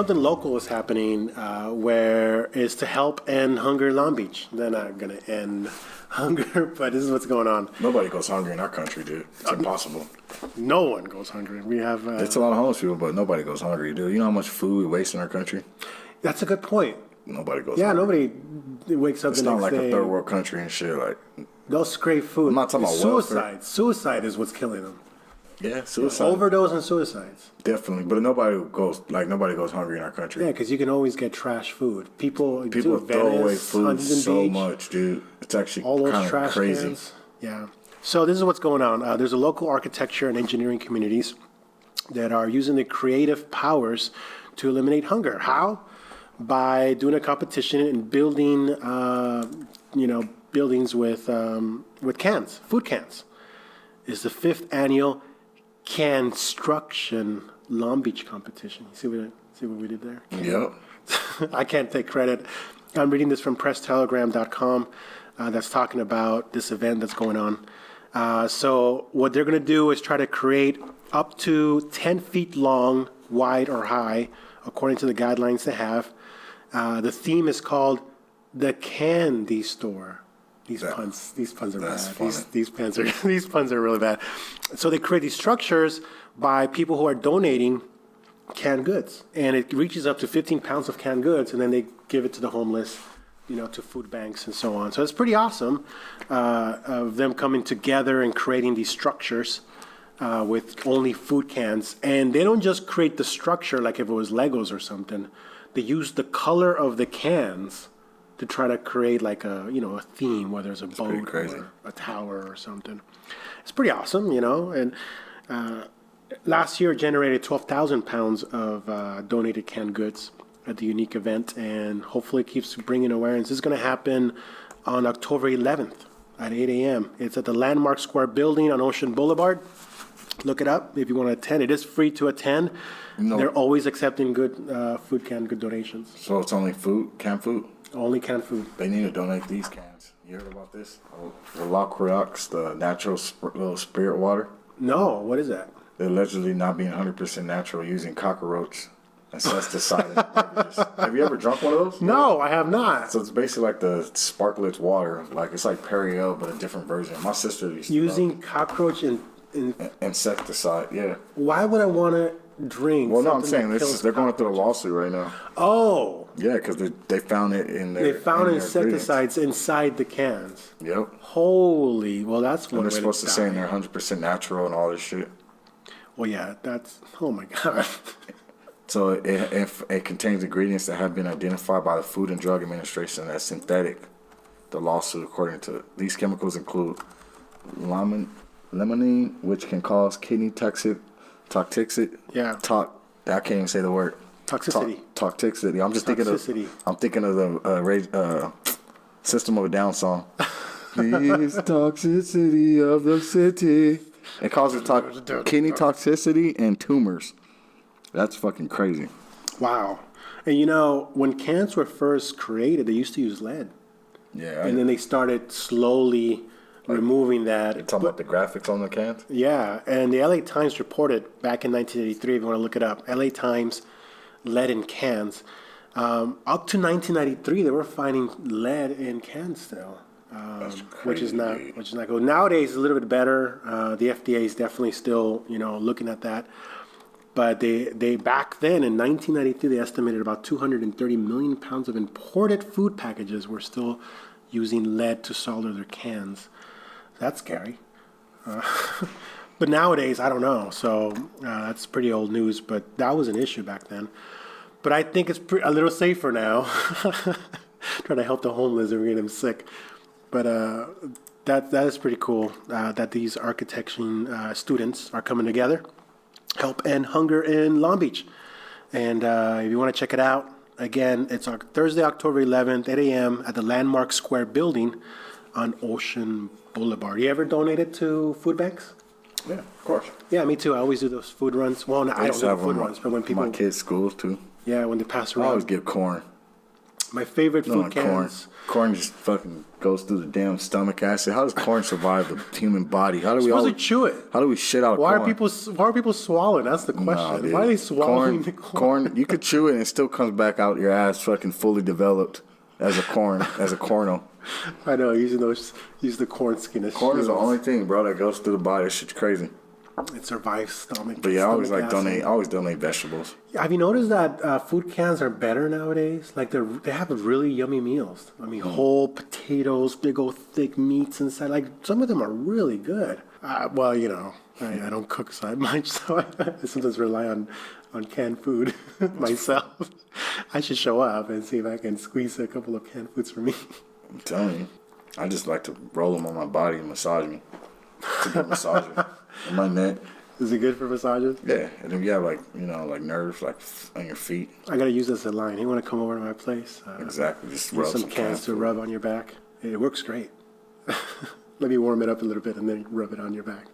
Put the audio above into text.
something local is happening where it's to help end hunger in Long Beach. They're not going to end hunger, but this is what's going on. Nobody goes hungry in our country, dude. It's impossible. No one goes hungry. We have... It's a lot of homeless people, but nobody goes hungry, dude. You know how much food we waste in our country? That's a good point. Nobody goes hungry. Yeah, nobody wakes up the next day. It's not like a third world country and shit. Like, they'll scrape food. I'm not talking about suicide. welfare. Suicide is what's killing them. Yeah, suicide. Overdose and suicides. Definitely, but nobody goes hungry in our country. Yeah, because you can always get trash food. People throw away food Huntington so Beach, much, dude. It's actually all those kind of trash crazy. Cans. Yeah. So this is what's going on. There's a local architecture and engineering communities that are using the creative powers to eliminate hunger. How? By doing a competition and building, buildings with cans, food cans. It's the 5th annual Construction Long Beach competition. You see what we did there? Yep. I can't take credit. I'm reading this from presstelegram.com that's talking about this event that's going on. So what they're going to do is try to create up to 10 feet long, wide or high, according to the guidelines they have. The theme is called the Candy Store. These puns are bad. These puns are really bad. So they create these structures by people who are donating canned goods, and it reaches up to 15 pounds of canned goods, and then they give it to the homeless, to food banks and so on. So it's pretty awesome of them coming together and creating these structures with only food cans. And they don't just create the structure like if it was Legos or something. They use the color of the cans to try to create like a theme, whether it's a boat or a tower or something. It's pretty awesome, and last year it generated 12,000 pounds of donated canned goods at the unique event, and hopefully it keeps bringing awareness. This is going to happen on October 11th at 8 a.m. It's at the Landmark Square building on Ocean Boulevard. Look it up if you want to attend. It is free to attend. They're always accepting good canned good donations. So it's only canned food? Only canned food. They need to donate these cans. You heard about this? The La Croix, the natural little spirit water. No, what is that? They're allegedly not being 100% natural, using cockroach insecticide in beverages. Have you ever drunk one of those? No, I have not. So it's basically like the Sparkletts water. Like it's like Perrier, but a different version. My sister used to using cockroach and insecticide. Yeah. Why would I want to drink? Well, no, I'm saying they're going through a lawsuit right now. Oh. Yeah, because they found it in their. They found insecticides inside the cans. Yep. Holy, well, that's one. And they're supposed to say they're 100% natural and all this shit. Well, yeah, oh my God. So it contains ingredients that have been identified by the Food and Drug Administration as synthetic. The lawsuit, according to these chemicals, include limonene, which can cause kidney toxicity. Yeah. I can't even say the word. Toxicity. Toxicity. I'm just thinking of the System of a Down song. This toxicity of the city. It causes kidney toxicity and tumors. That's fucking crazy. Wow. And when cans were first created, they used to use lead. Yeah. And then they started slowly removing that. You're talking about the graphics on the cans? Yeah. And the LA Times reported back in 1983, if you want to look it up, LA Times, lead in cans. Up to 1993, they were finding lead in cans still. That's crazy. Which is not good. Nowadays, it's a little bit better. The FDA is definitely still, looking at that. But they back then in 1993, they estimated about 230 million pounds of imported food packages were still using lead to solder their cans. That's scary. But nowadays, I don't know. So that's pretty old news. But that was an issue back then. But I think it's a little safer now. Trying to help the homeless and get them sick. But that is pretty cool that these architecture students are coming together. Help end hunger in Long Beach. And if you want to check it out, again, it's Thursday, October 11th, 8 a.m. at the Landmark Square building on Ocean Boulevard. You ever donated to food banks? Yeah, of course. Yeah, me too. I always do those food runs. Well, I don't do food runs, but when people... My kids' schools, too. Yeah, when they pass I around. always give corn. My favorite No, food cans. Corn just fucking goes through the damn stomach acid. How does corn survive the human body? How do we Supposed to chew it. How do we shit out Why corn? are people swallowing? That's the question. Dude. Why are they swallowing the corn? Corn, you could chew it and it still comes back out your ass fucking fully developed as a cornel. I know, use the corn skin as Corn is the shields. only thing, bro, that goes through the body. That shit's crazy. It survives stomach. But yeah, I always stomach acid. I always donate vegetables. Have you noticed that food cans are better nowadays? Like they have really yummy meals. I mean, whole potatoes, big old thick meats inside. Like some of them are really good. Well, you know, I don't cook so much, so I sometimes rely on canned food myself. I should show up and see if I can squeeze a couple of canned foods for me. I'm telling you, I just like to roll them on my body and massage me. It's a good massager. On my neck. Is it good for massages? Yeah, and if you have like nerves like on your feet. I gotta use this as a line. You want to come over to my place? Exactly, just Use rub some cans to rub on your back. It works great. Let me warm it up a little bit and then rub it on your back.